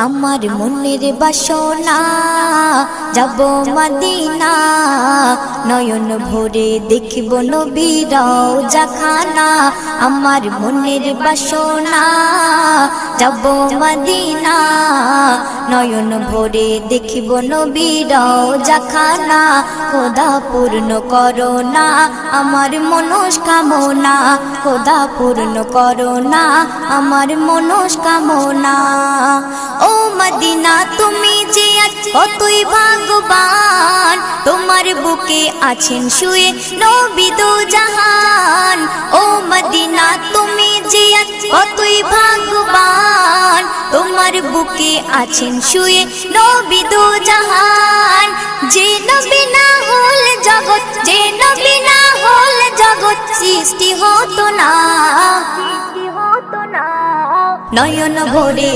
আমার মনের বাসনা যাব মদিনা, নয়ন ভরে দেখিব নবীর রওজাখানা। আমার মনের বাসনা যাব মদিনা, নয়ন ভরে দেখিব নবীর রওজাখানা। খোদা পূর্ণ করো না আমার মনস্কামনা, খোদা পূর্ণ করো না আমার মনস্কামনা। ও মদিনা তুমি যে আজ কতই ভাগ্যবান, তোমার বুকে আছেন শুয়ে নবী দো জাহান। ও মদিনা তুমি যে আজ কতই ভাগ্যবান, তোমার বুকে আছেন শুয়ে নবী দো জাহান। যে নবী না হল জগৎ, যে নবী না হল জগৎ সৃষ্টি হতো না, নয়ন ভরে